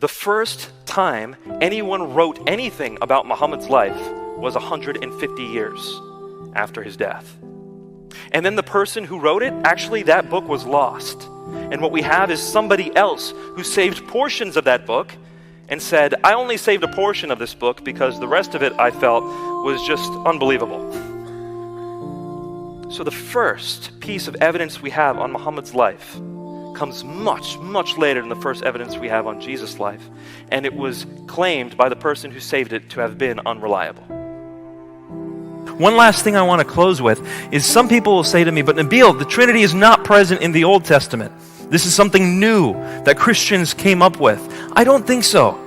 The first time anyone wrote anything about Muhammad's life was 150 years after his death. And then the person who wrote it, actually that book was lost. And what we have is somebody else who saved portions of that book and said, I only saved a portion of this book because the rest of it I felt was just unbelievable. So the first piece of evidence we have on Muhammad's life comes much, much later than the first evidence we have on Jesus' life. And it was claimed by the person who saved it to have been unreliable. One last thing I want to close with is some people will say to me, but Nabil, the Trinity is not present in the Old Testament. This is something new that Christians came up with. I don't think so.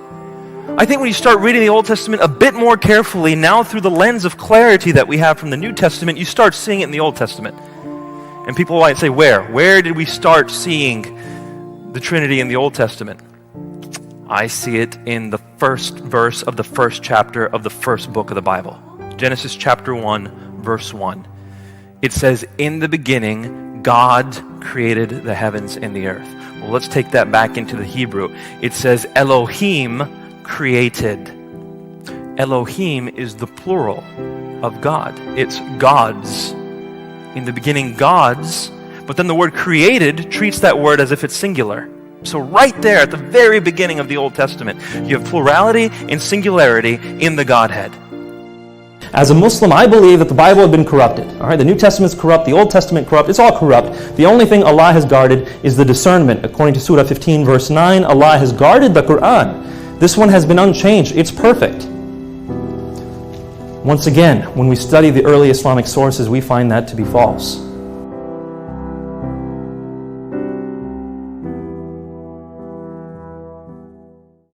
I think when you start reading the Old Testament a bit more carefully, now through the lens of clarity that we have from the New Testament, you start seeing it in the Old Testament. And people might say, where? Where did we start seeing the Trinity in the Old Testament? I see it in the first verse of the first chapter of the first book of the Bible. Genesis chapter 1, verse 1. It says, in the beginning, God created the heavens and the earth. Well, let's take that back into the Hebrew. It says, Elohim created. Elohim is the plural of God. It's gods. In the beginning, gods. But then the word created treats that word as if it's singular. So right there at the very beginning of the Old Testament, you have plurality and singularity in the Godhead. As a Muslim, I believe that the Bible had been corrupted. All right, the New Testament's corrupt, the Old Testament corrupt, it's all corrupt. The only thing Allah has guarded is the discernment. According to Surah 15, verse 9, Allah has guarded the Quran. This one has been unchanged. It's perfect. Once again, when we study the early Islamic sources, we find that to be false.